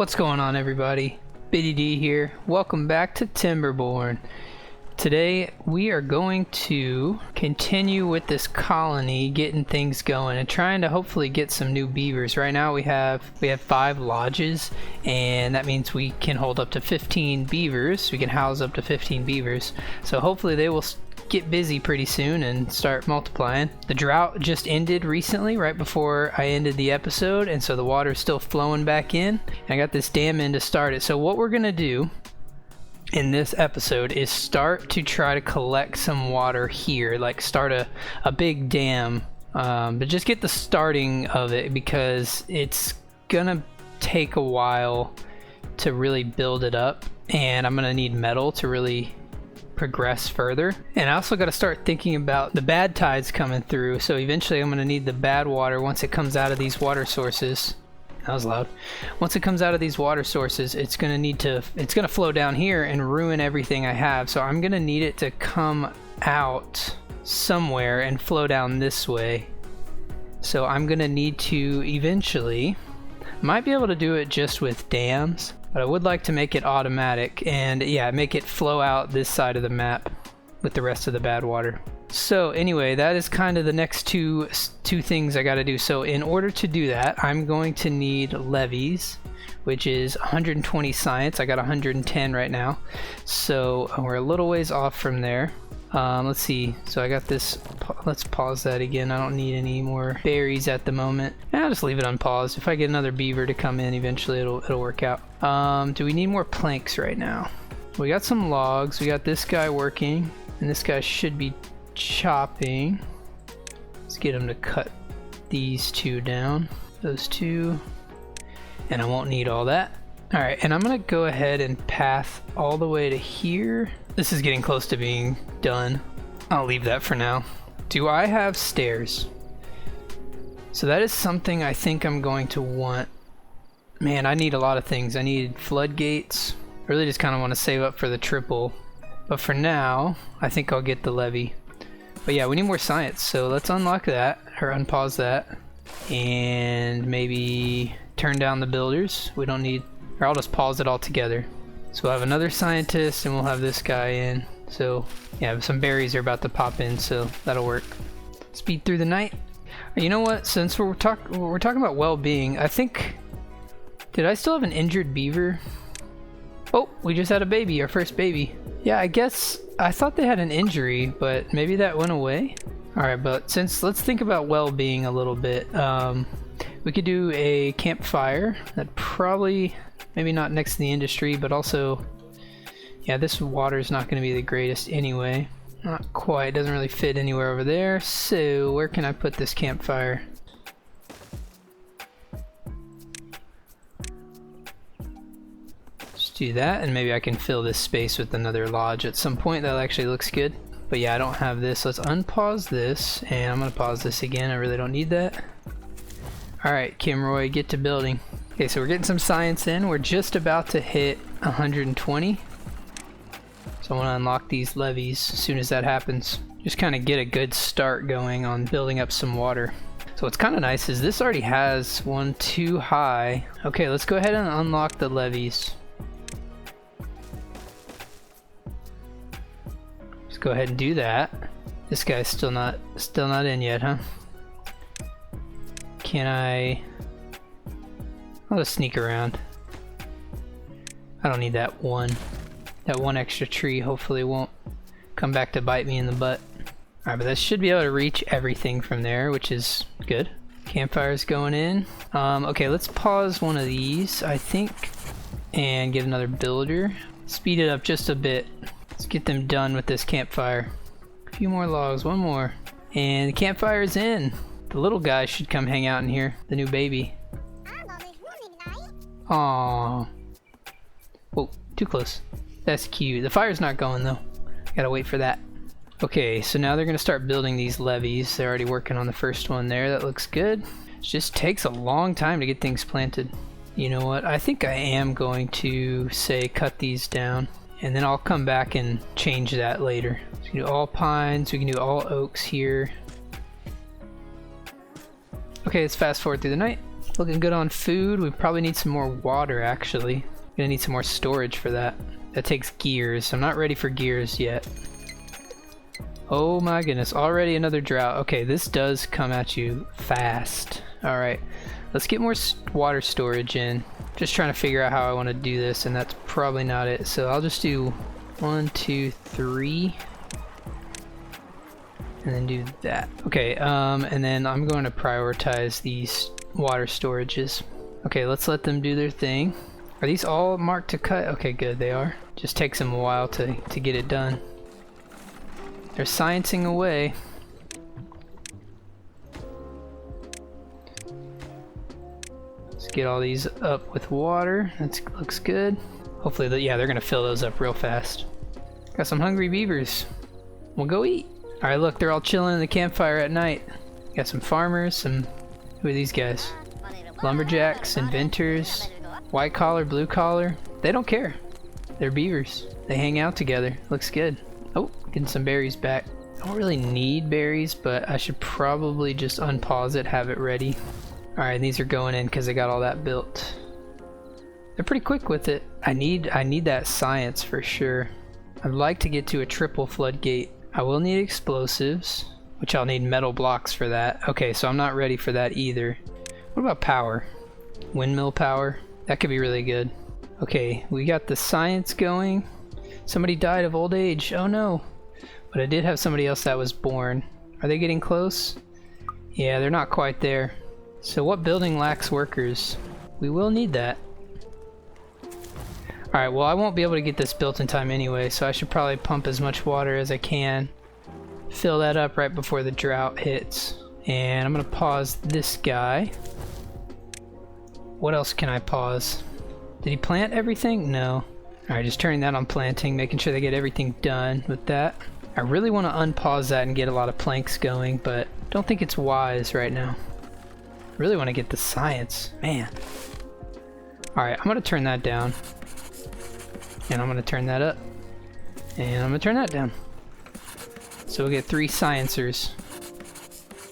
What's going on, everybody? Biddy D here. Welcome back to Timberborn. Today we are going to continue with this colony, getting things going and trying to hopefully get some new beavers. Right now we have 5 lodges, and that means we can hold up to 15 beavers. We can house up to 15 beavers. So hopefully they will get busy pretty soon and start multiplying. The drought just ended recently, right before I ended the episode, and so the water's still flowing back in. And I got this dam in to start it. So what we're gonna do in this episode is start to try to collect some water here, like start a big dam, but just get the starting of it, because it's gonna take a while to really build it up, and I'm gonna need metal to really progress further. And I also got to start thinking about the bad tides coming through, so eventually I'm going to need the bad water once it comes out of these water sources. That was loud. Once it comes out of these water sources, it's going to flow down here and ruin everything I have, so I'm going to need it to come out somewhere and flow down this way. So I'm going to need to eventually, might be able to do it just with dams, but I would like to make it automatic and yeah, make it flow out this side of the map with the rest of the bad water. So anyway, that is kind of the next two things I got to do. So in order to do that, I'm going to need levees, which is 120 science. I got 110 right now, so we're a little ways off from there. Let's see, so I got this, let's pause that again. I don't need any more berries at the moment. I'll just leave it unpaused. If I get another beaver to come in, eventually it'll work out. Do we need more planks right now? We got some logs, we got this guy working, and this guy should be chopping. Let's get him to cut these two down, those two, and I won't need all that. Alright, and I'm gonna go ahead and path all the way to here. This is getting close to being done. I'll leave that for now. Do I have stairs? So that is something I think I'm going to want. Man, I need a lot of things. I need floodgates. I really just kind of want to save up for the triple. But for now, I think I'll get the levee. But yeah, we need more science, so let's unlock that, or unpause that. And maybe turn down the builders. We don't need, or I'll just pause it all together. So we'll have another scientist and we'll have this guy in. So yeah, some berries are about to pop in, so that'll work. Speed through the night. You know what, since we're talking about well-being, I think, did I still have an injured beaver? Oh, we just had a baby, our first baby. Yeah, I guess, I thought they had an injury, but maybe that went away? Alright, but let's think about well-being a little bit. We could do a campfire. That probably, maybe not next to the industry, but also, yeah, this water is not going to be the greatest anyway. Not quite, doesn't really fit anywhere over there. So where can I put this campfire? Just do that, and maybe I can fill this space with another lodge at some point. That actually looks good. But yeah, I don't have this. Let's unpause this, and I'm going to pause this again. I really don't need that. Alright, Kimroy, get to building. Okay, so we're getting some science in. We're just about to hit 120. So I want to unlock these levees as soon as that happens. Just kind of get a good start going on building up some water. So what's kind of nice is this already has one too high. Okay, let's go ahead and unlock the levees. Let's go ahead and do that. This guy's still not in yet, huh? Can I... I'll just sneak around. I don't need that one extra tree. Hopefully it won't come back to bite me in the butt. Alright, but that should be able to reach everything from there, which is good. Campfire's going in. Okay, let's pause one of these, I think, and get another builder. Speed it up just a bit. Let's get them done with this campfire. A few more logs, one more. And the campfire's in. The little guy should come hang out in here, the new baby. Aww. Whoa, too close. That's cute. The fire's not going though. Gotta wait for that. Okay, so now they're gonna start building these levees. They're already working on the first one there. That looks good. It just takes a long time to get things planted. You know what? I think I am going to say cut these down, and then I'll come back and change that later. So we can do all pines. We can do all oaks here. Okay, let's fast forward through the night. Looking good on food. We probably need some more water, actually. Gonna need some more storage for that. That takes gears. I'm not ready for gears yet. Oh my goodness, already another drought. Okay, this does come at you fast. Alright, let's get more water storage in. Just trying to figure out how I want to do this, and that's probably not it. So I'll just do 1, 2, 3. And then do that. Okay, and then I'm going to prioritize these water storages. Okay, let's let them do their thing. Are these all marked to cut? Okay, good, they are. Just takes them a while to get it done. They're sciencing away. Let's get all these up with water. That looks good. Hopefully, yeah, they're gonna fill those up real fast. Got some hungry beavers. We'll go eat. Alright, look, they're all chilling in the campfire at night. Got some farmers, who are these guys? Lumberjacks, inventors, white collar, blue collar. They don't care. They're beavers. They hang out together. Looks good. Oh, getting some berries back. I don't really need berries, but I should probably just unpause it, have it ready. Alright, these are going in because I got all that built. They're pretty quick with it. I need that science for sure. I'd like to get to a triple floodgate. I will need explosives, which I'll need metal blocks for that. Okay, so I'm not ready for that either. What about power? Windmill power? That could be really good. Okay, we got the science going. Somebody died of old age. Oh no. But I did have somebody else that was born. Are they getting close? Yeah, they're not quite there. So what building lacks workers? We will need that. Alright, well I won't be able to get this built in time anyway, so I should probably pump as much water as I can. Fill that up right before the drought hits. And I'm gonna pause this guy. What else can I pause? Did he plant everything? No. Alright, just turning that on planting, making sure they get everything done with that. I really want to unpause that and get a lot of planks going, but don't think it's wise right now. Really want to get the science, man. Alright, I'm gonna turn that down. And I'm gonna turn that up. And I'm gonna turn that down. So we'll get 3 sciencers.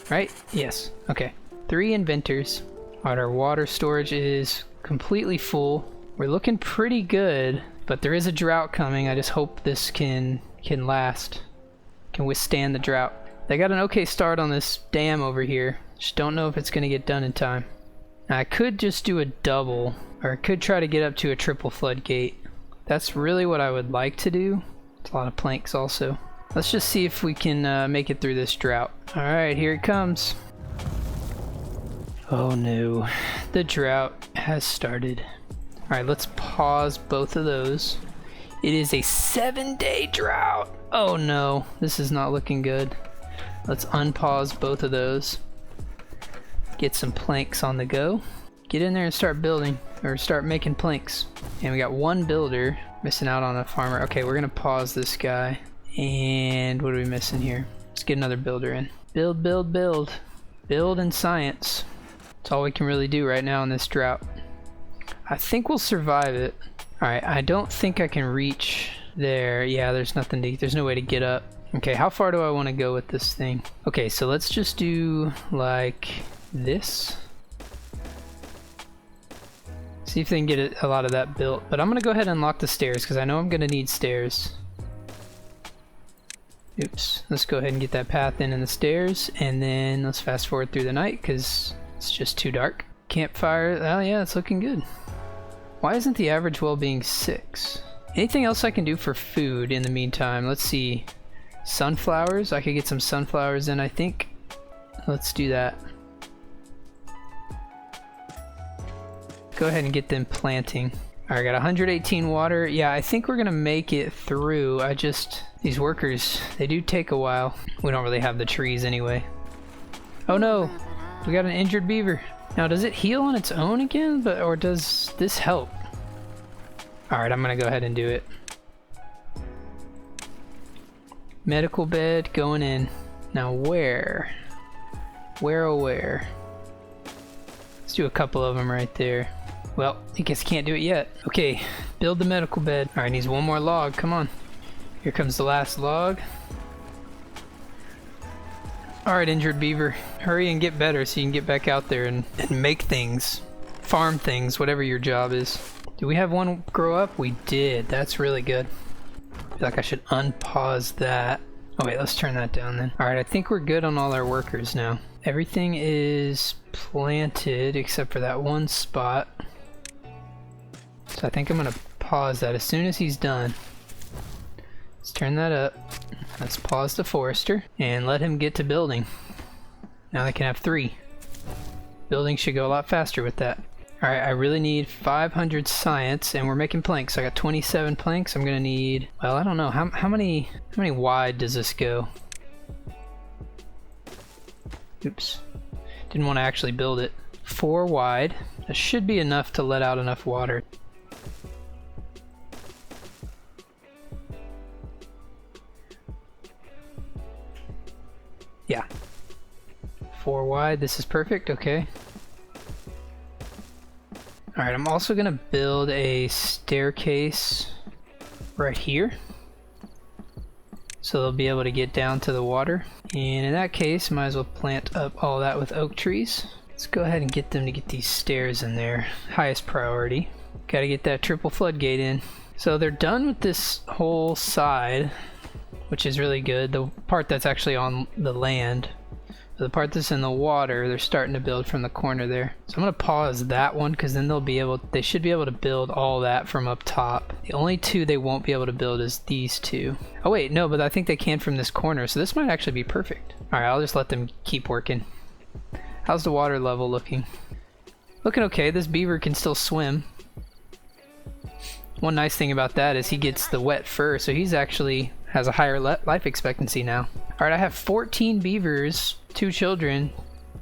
Right? Yes. Okay. 3 inventors. Alright, our water storage is completely full. We're looking pretty good, but there is a drought coming. I just hope this can last. Can withstand the drought. They got an okay start on this dam over here. Just don't know if it's gonna get done in time. Now, I could just do a double, or I could try to get up to a triple floodgate. That's really what I would like to do. It's a lot of planks also. Let's just see if we can make it through this drought. Alright, here it comes. Oh no, the drought has started. Alright, let's pause both of those. It is a 7-day drought. Oh no, this is not looking good. Let's unpause both of those. Get some planks on the go. Get in there and start building, or start making planks. And we got 1 builder, missing out on a farmer. Okay, we're gonna pause this guy. And what are we missing here? Let's get another builder in. Build, build, build. Build and science. That's all we can really do right now in this drought. I think we'll survive it. Alright, I don't think I can reach there. Yeah, there's nothing to, there's no way to get up. Okay, how far do I want to go with this thing? Okay, so let's just do like this. See if they can get a lot of that built. But I'm gonna go ahead and unlock the stairs because I know I'm gonna need stairs. Oops, let's go ahead and get that path in the stairs, and then let's fast forward through the night because it's just too dark. Campfire, oh yeah, it's looking good. Why isn't the average well-being 6? Anything else I can do for food in the meantime? Let's see. Sunflowers, I could get some sunflowers in, I think. Let's do that. Go ahead and get them planting. Alright, got 118 water. Yeah, I think we're gonna make it through. These workers, they do take a while. We don't really have the trees anyway. Oh no, we got an injured beaver. Now, does it heal on its own again, or does this help? Alright, I'm gonna go ahead and do it. Medical bed going in. Now where? Where oh where? Let's do a couple of them right there. Well, I guess can't do it yet. Okay, build the medical bed. Alright, needs 1 more log, come on. Here comes the last log. Alright, injured beaver. Hurry and get better so you can get back out there and make things. Farm things, whatever your job is. Do we have one grow up? We did. That's really good. I feel like I should unpause that. Oh wait, let's turn that down then. Alright, I think we're good on all our workers now. Everything is planted except for that one spot. So I think I'm gonna pause that as soon as he's done. Let's turn that up. Let's pause the forester and let him get to building. Now they can have 3. Building should go a lot faster with that. Alright, I really need 500 science, and we're making planks. I got 27 planks. I'm gonna need, well, I don't know, how many wide does this go? Oops. Didn't want to actually build it. 4 wide. That should be enough to let out enough water. Yeah. 4 wide. This is perfect. Okay. Alright, I'm also going to build a staircase right here. So they'll be able to get down to the water. And in that case, might as well plant up all that with oak trees. Let's go ahead and get them to get these stairs in there. Highest priority. Got to get that triple floodgate in. So they're done with this whole side, which is really good. The part that's actually on the land. The part that's in the water, they're starting to build from the corner there. So I'm gonna pause that one because then they should be able to build all that from up top. The only 2 they won't be able to build is these 2. Oh wait, no, but I think they can from this corner, so this might actually be perfect. All right, I'll just let them keep working. How's the water level looking? Looking okay. This beaver can still swim. One nice thing about that is he gets the wet fur, so he's actually has a higher life expectancy now. Alright, I have 14 beavers, 2 children,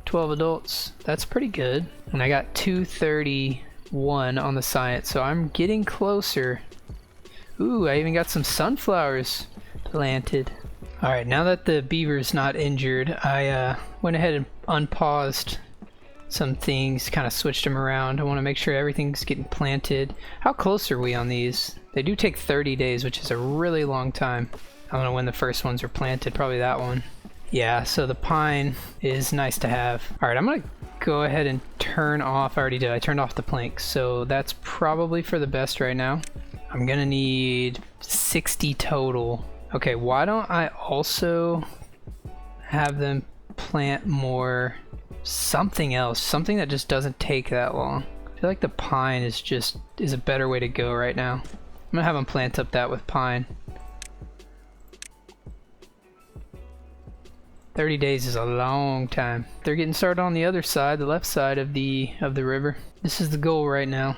12 adults. That's pretty good. And I got 231 on the science, so I'm getting closer. Ooh, I even got some sunflowers planted. Alright, now that the beaver's not injured, I went ahead and unpaused some things, kind of switched them around. I want to make sure everything's getting planted. How close are we on these? They do take 30 days, which is a really long time. I don't know when the first ones were planted, probably that one. Yeah, so the pine is nice to have. Alright, I'm gonna go ahead and turn off, I already did, I turned off the planks, so that's probably for the best right now. I'm gonna need 60 total. Okay, why don't I also have them plant more something else, something that just doesn't take that long. I feel like the pine is a better way to go right now. I'm gonna have them plant up that with pine. 30 days is a long time. They're getting started on the other side, the left side of the river. This is the goal right now.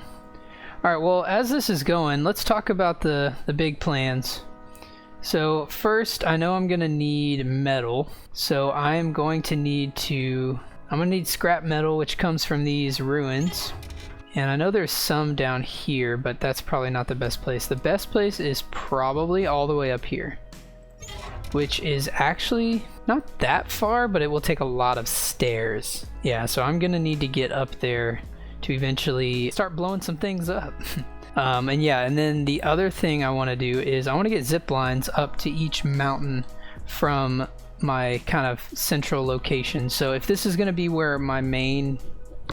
Alright, well, as this is going, let's talk about the big plans. So first, I know I'm gonna need metal. So I'm going to need scrap metal, which comes from these ruins. And I know there's some down here, but that's probably not the best place. The best place is probably all the way up here, which is actually not that far, but it will take a lot of stairs. Yeah, so I'm gonna need to get up there to eventually start blowing some things up. And yeah, and then the other thing I want to do is I want to get zip lines up to each mountain from my kind of central location. So if this is going to be where my main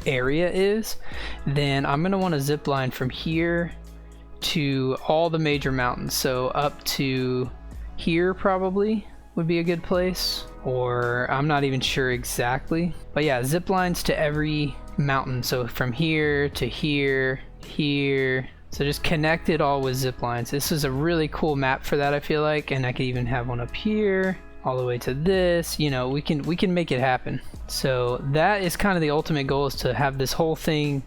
area is, then I'm going to want to zip line from here to all the major mountains. So up to here probably would be a good place, or I'm not even sure exactly. But yeah, zip lines to every mountain. So from here to here, here. So just connect it all with zip lines. This is a really cool map for that, I feel like, and I could even have one up here all the way to this. You know, we can make it happen. So that is kind of the ultimate goal, is to have this whole thing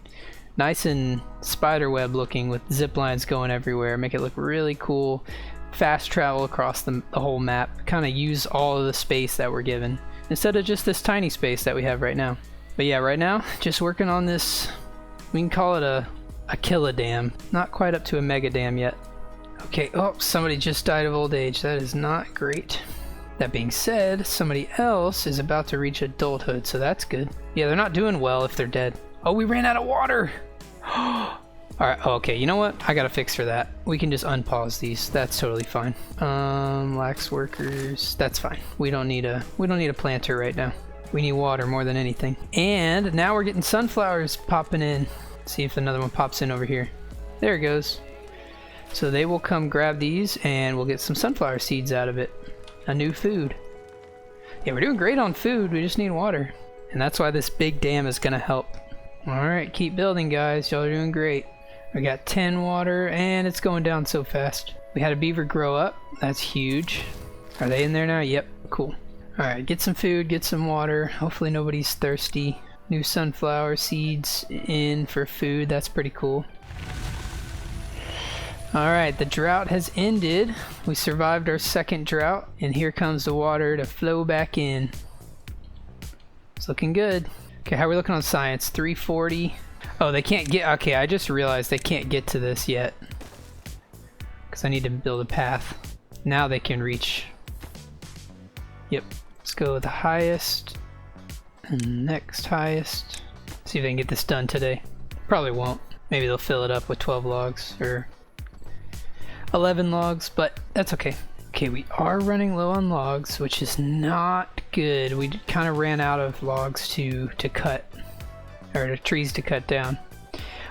nice and spiderweb looking with zip lines going everywhere, make it look really cool, fast travel across the whole map, kind of use all of the space that we're given instead of just this tiny space that we have right now. But yeah, right now just working on this, we can call it a kilodam, not quite up to a mega dam yet. Okay, oh, somebody just died of old age. That is not great. That being said, somebody else is about to reach adulthood, so that's good. Yeah, they're not doing well if they're dead. Oh, we ran out of water. Alright, oh, okay, you know what? I got a fix for that. We can just unpause these. That's totally fine. Lax workers. That's fine. We don't need a planter right now. We need water more than anything. And now we're getting sunflowers popping in. Let's see if another one pops in over here. There it goes. So they will come grab these and we'll get some sunflower seeds out of it. A new food. Yeah, we're doing great on food. We just need water. And that's why this big dam is gonna help. Alright, keep building, guys. Y'all are doing great. We got 10 water, and it's going down so fast. We had a beaver grow up. That's huge. Are they in there now? Yep, cool. Alright, get some food, get some water. Hopefully nobody's thirsty. New sunflower seeds in for food. That's pretty cool. Alright, the drought has ended. We survived our second drought, and here comes the water to flow back in. It's looking good. Okay, how are we looking on science? 340. Oh, they can't get... Okay, I just realized they can't get to this yet. Because I need to build a path. Now they can reach. Yep. Let's go with the highest. And next highest. See if they can get this done today. Probably won't. Maybe they'll fill it up with 12 logs. Or 11 logs, but that's okay. Okay, we are running low on logs, which is not good. We kind of ran out of logs to cut. Or the trees to cut down.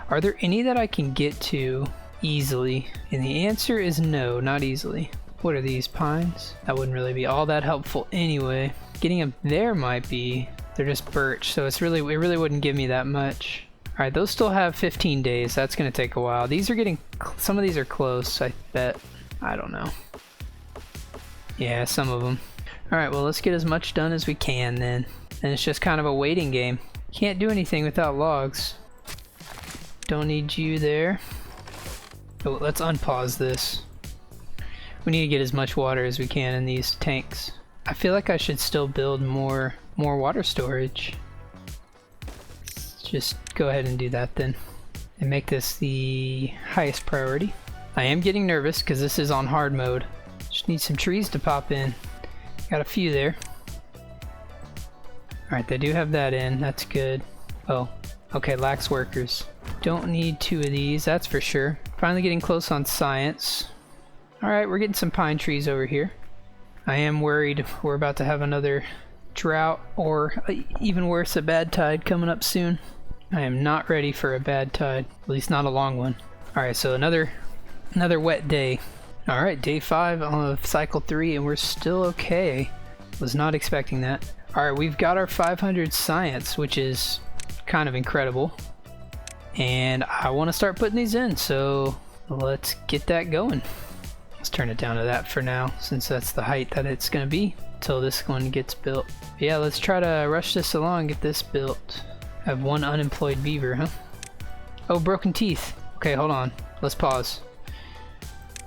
Are there any that I can get to easily? And the answer is no, not easily. What are these, pines? That wouldn't really be all that helpful anyway. Getting them there might be. They're just birch, so it really wouldn't give me that much. Alright, those still have 15 days. That's gonna take a while. These are getting, some of these are close, I bet. I don't know. Yeah, some of them. Alright, well let's get as much done as we can then. And it's just kind of a waiting game. Can't do anything without logs. Don't need you there. Oh, let's unpause this. We need to get as much water as we can in these tanks. I feel like I should still build more water storage. Let's just go ahead and do that then. And make this the highest priority. I am getting nervous because this is on hard mode. Just need some trees to pop in. Got a few there. Alright, they do have that in. That's good. Oh, okay, lax workers. Don't need 2 of these, that's for sure. Finally getting close on science. Alright, we're getting some pine trees over here. I am worried we're about to have another drought, or even worse, a bad tide coming up soon. I am not ready for a bad tide, at least not a long one. Alright, so another wet day. Alright, day 5 of cycle 3, and we're still okay. Was not expecting that. Alright, we've got our 500 science, which is kind of incredible. And I want to start putting these in, so let's get that going. Let's turn it down to that for now, since that's the height that it's going to be until this one gets built. Yeah, let's try to rush this along, get this built. I have 1 unemployed beaver, huh? Oh, broken teeth. Okay, hold on. Let's pause.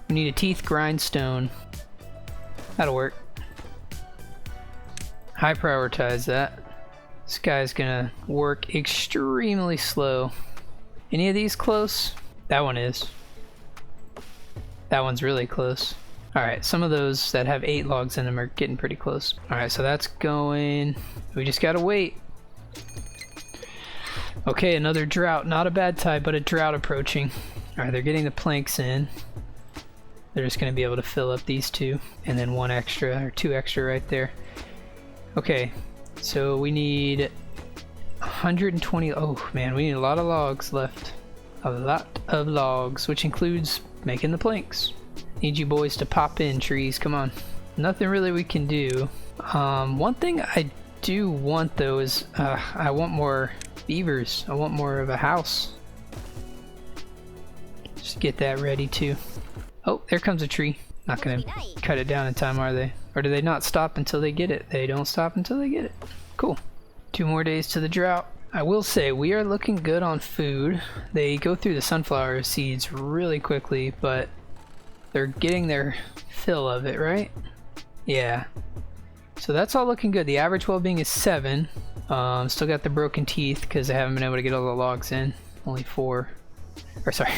We need a teeth grindstone. That'll work. High prioritize that. This guy's gonna work extremely slow. Any of these close? That one is. That one's really close. Alright, some of those that have 8 logs in them are getting pretty close. Alright, so that's going. We just gotta wait. Okay, another drought. Not a bad tide, but a drought approaching. Alright, they're getting the planks in. They're just gonna be able to fill up these 2. And then 1 extra, or 2 extra right there. Okay, so we need 120. Oh man, we need a lot of logs left. A lot of logs, which includes making the planks. Need you boys to pop in, trees, come on. Nothing really we can do. One thing I do want though is I want more beavers. I want more of a house. Just get that ready too. Oh, there comes a tree. Not gonna cut it down in time, are they? Or do they not stop until they get it? They don't stop until they get it. Cool. 2 more days to the drought. I will say, we are looking good on food. They go through the sunflower seeds really quickly, but they're getting their fill of it, right? Yeah. So that's all looking good. The average well-being is 7. Still got the broken teeth because I haven't been able to get all the logs in. Only 4. Or sorry,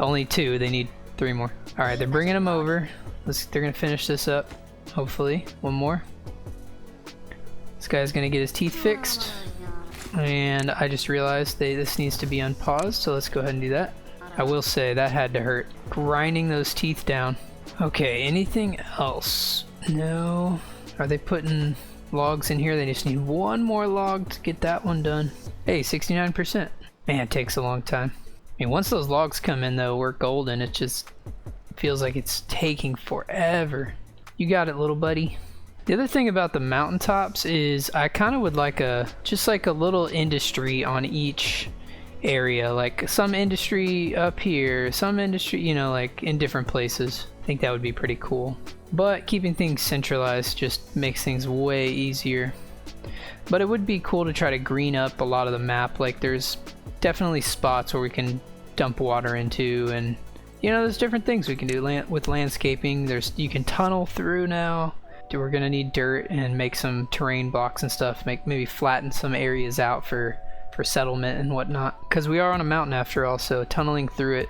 only 2. They need 3 more. Alright, they're bringing them over. They're gonna finish this up. Hopefully. 1 more. This guy's gonna get his teeth fixed. And I just realized this needs to be unpaused, so let's go ahead and do that. I will say that had to hurt. Grinding those teeth down. Okay, anything else? No. Are they putting logs in here? They just need one more log to get that one done. Hey, 69%. Man, it takes a long time. I mean, once those logs come in though, we're golden. It just feels like it's taking forever. You got it, little buddy. The other thing about the mountaintops is I kind of would like just like a little industry on each area, like some industry up here, some industry, you know, like in different places. I think that would be pretty cool. But keeping things centralized just makes things way easier. But it would be cool to try to green up a lot of the map. Like there's definitely spots where we can dump water into, and you know, there's different things we can do with landscaping. You can tunnel through now. We're gonna need dirt and make some terrain blocks and stuff. Maybe flatten some areas out for settlement and whatnot. Because we are on a mountain after all, so tunneling through it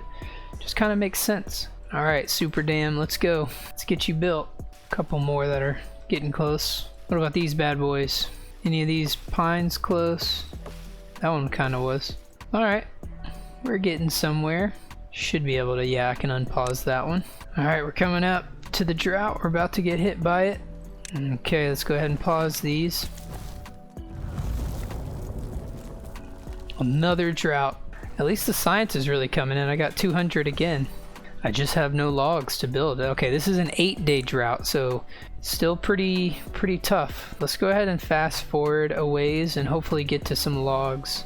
just kind of makes sense. All right, super dam, let's go. Let's get you built. A couple more that are getting close. What about these bad boys? Any of these pines close? That one kind of was. All right, we're getting somewhere. Should be able to, yeah, I can unpause that one. All right, we're coming up to the drought. We're about to get hit by it. Okay, let's go ahead and pause these. Another drought. At least the science is really coming in. I got 200 again. I just have no logs to build. Okay, this is an 8-day drought, so still pretty tough. Let's go ahead and fast forward a ways and hopefully get to some logs.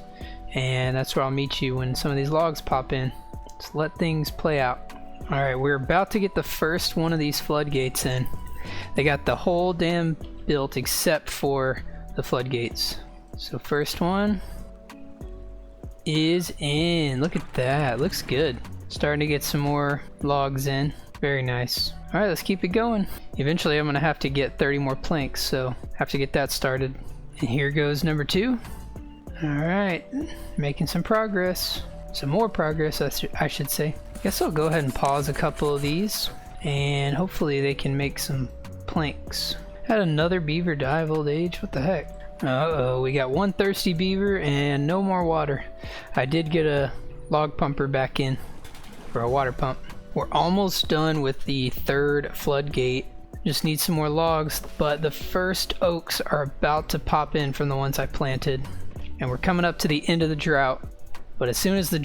And that's where I'll meet you when some of these logs pop in. Let's let things play out. All right, we're about to get the first one of these floodgates in. They got the whole dam built except for the floodgates. So first one is in. Look at that, looks good. Starting to get some more logs in. Very nice. All right, let's keep it going. Eventually I'm gonna have to get 30 more planks, so have to get that started. And here goes number 2. All right, making some progress. Some more progress, I should say. Guess I'll go ahead and pause a couple of these, and hopefully they can make some planks. Had another beaver die of old age, what the heck? Uh-oh, we got one thirsty beaver and no more water. I did get a log pumper back in, or a water pump. We're almost done with the 3rd floodgate. Just need some more logs, but the first oaks are about to pop in from the ones I planted. And we're coming up to the end of the drought. But as soon as this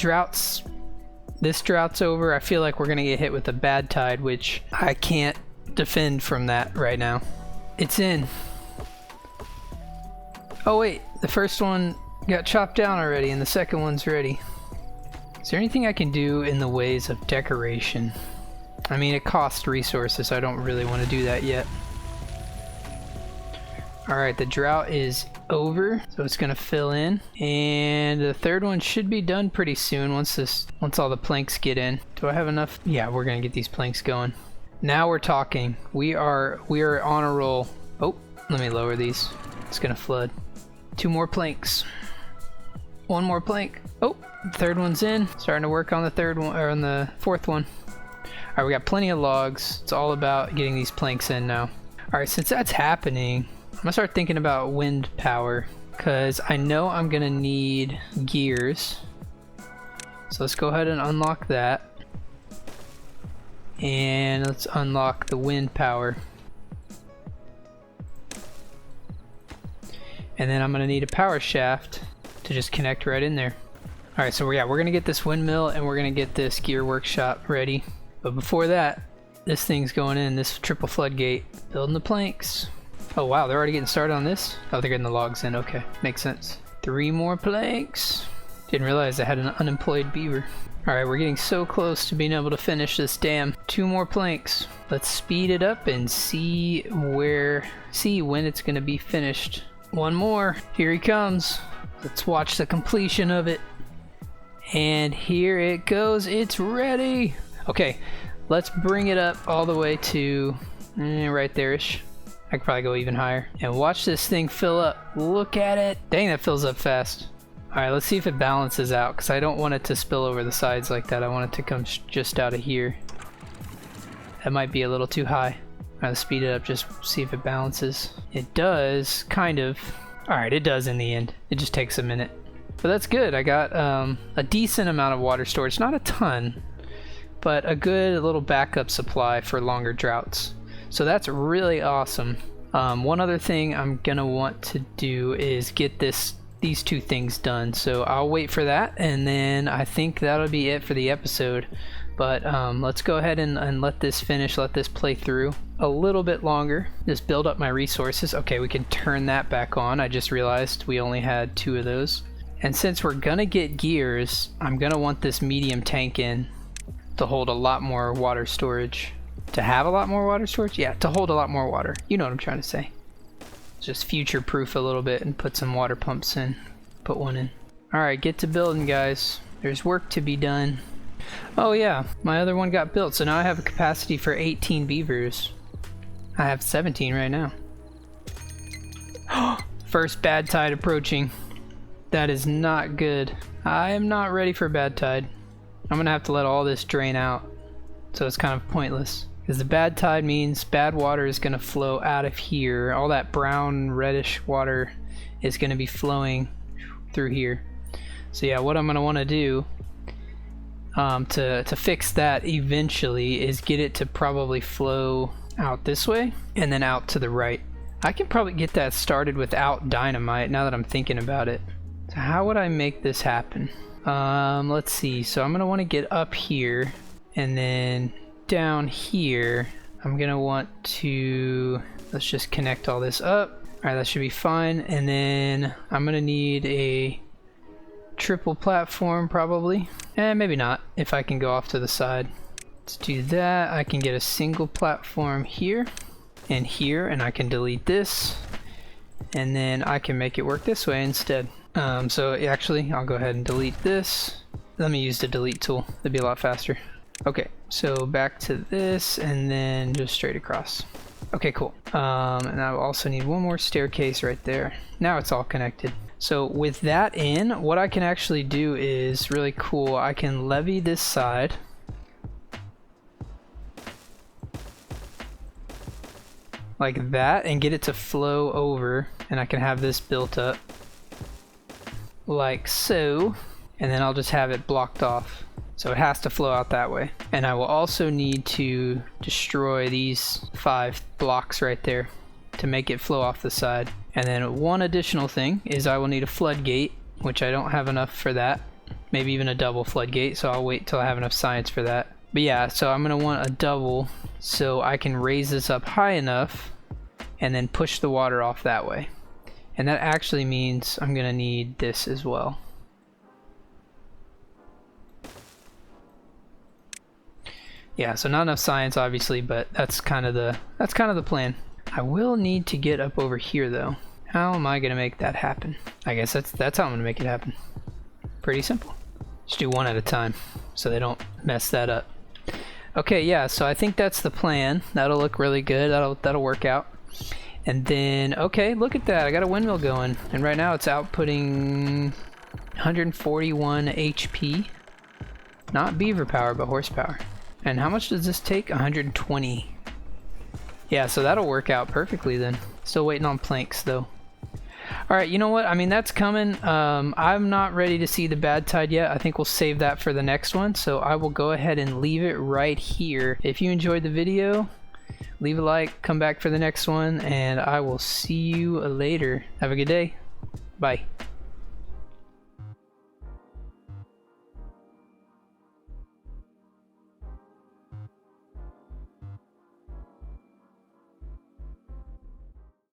drought's over, I feel like we're gonna get hit with a bad tide, which I can't defend from that right now. It's in. Oh wait, the first one got chopped down already and the second one's ready. Is there anything I can do in the ways of decoration? I mean, it costs resources, so I don't really want to do that yet. Alright, the drought is over, so it's gonna fill in, and the 3rd one should be done pretty soon once all the planks get in. Do I have enough? Yeah, we're gonna get these planks going. Now we're talking. We are on a roll. Oh, let me lower these. It's gonna flood. 2 more planks. 1 more plank. Oh, the 3rd one's in. Starting to work on the 3rd one, or on the 4th one. Alright, we got plenty of logs. It's all about getting these planks in now. Alright, since that's happening, I'm gonna start thinking about wind power, because I know I'm gonna need gears. So let's go ahead and unlock that. And let's unlock the wind power. And then I'm gonna need a power shaft to just connect right in there. Alright, so we're gonna get this windmill and we're gonna get this gear workshop ready. But before that, this thing's going in, this triple floodgate. Building the planks. Oh wow, they're already getting started on this? Oh, they're getting the logs in, okay. Makes sense. 3 more planks. Didn't realize I had an unemployed beaver. Alright, we're getting so close to being able to finish this dam. 2 more planks. Let's speed it up and see when it's gonna be finished. 1 more. Here he comes. Let's watch the completion of it. And here it goes. It's ready. Okay, let's bring it up all the way to right there-ish. I could probably go even higher. And watch this thing fill up. Look at it. Dang, that fills up fast. Alright, let's see if it balances out, because I don't want it to spill over the sides like that. I want it to come just out of here. That might be a little too high. Alright, let's speed it up, just see if it balances. It does, kind of. Alright, it does in the end. It just takes a minute. But that's good. I got a decent amount of water storage, not a ton, but a good little backup supply for longer droughts. So that's really awesome. One other thing I'm gonna want to do is get these two things done. So I'll wait for that, and then I think that'll be it for the episode. But let's go ahead and let this finish, let this play through a little bit longer. Just build up my resources. Okay, we can turn that back on. I just realized we only had 2 of those. And since we're gonna get gears, I'm gonna want this medium tank in to hold a lot more water storage. To have a lot more water storage? Yeah, to hold a lot more water. You know what I'm trying to say. Just future proof a little bit and put some water pumps in. Put one in. Alright, get to building, guys. There's work to be done. Oh yeah, my other one got built, so now I have a capacity for 18 beavers. I have 17 right now. First bad tide approaching. That is not good. I am not ready for bad tide. I'm gonna have to let all this drain out, so it's kind of pointless. Because the bad tide means bad water is gonna flow out of here. All that brown reddish water is gonna be flowing through here. So yeah, what I'm gonna want to do to fix that eventually is get it to probably flow out this way and then out to the right. I can probably get that started without dynamite now that I'm thinking about it. So how would I make this happen? Let's see. So I'm gonna want to get up here, and then down here I'm gonna want to, let's just connect all this up. Alright, that should be fine. And then I'm gonna need a triple platform probably. Maybe not, if I can go off to the side. Let's do that. I can get a single platform here and here, and I can delete this, and then I can make it work this way instead. So actually I'll go ahead and delete this. Let me use the delete tool, it'd be a lot faster. Okay, so back to this and then just straight across. Okay, cool. And I will also need one more staircase right there. Now it's all connected. So with that in, what I can actually do is really cool. I can levee this side. Like that, and get it to flow over, and I can have this built up. Like so. And then I'll just have it blocked off. So it has to flow out that way. And I will also need to destroy these 5 blocks right there to make it flow off the side. And then one additional thing is I will need a floodgate, which I don't have enough for that. Maybe even a double floodgate, so I'll wait till I have enough science for that. But yeah, so I'm gonna want a double so I can raise this up high enough and then push the water off that way. And that actually means I'm gonna need this as well. Yeah, so not enough science obviously, but that's kind of the plan. I will need to get up over here though. How am I gonna make that happen? I guess that's how I'm gonna make it happen. Pretty simple. Just do one at a time so they don't mess that up. Okay, yeah, so I think that's the plan. That'll look really good. That'll work out. And then, okay, look at that. I got a windmill going, and right now it's outputting 141 HP. Not beaver power, but horsepower. And how much does this take? 120. Yeah, so that'll work out perfectly then. Still waiting on planks though. Alright, you know what? I mean, that's coming. I'm not ready to see the bad tide yet. I think we'll save that for the next one. So I will go ahead and leave it right here. If you enjoyed the video, leave a like, come back for the next one, and I will see you later. Have a good day. Bye.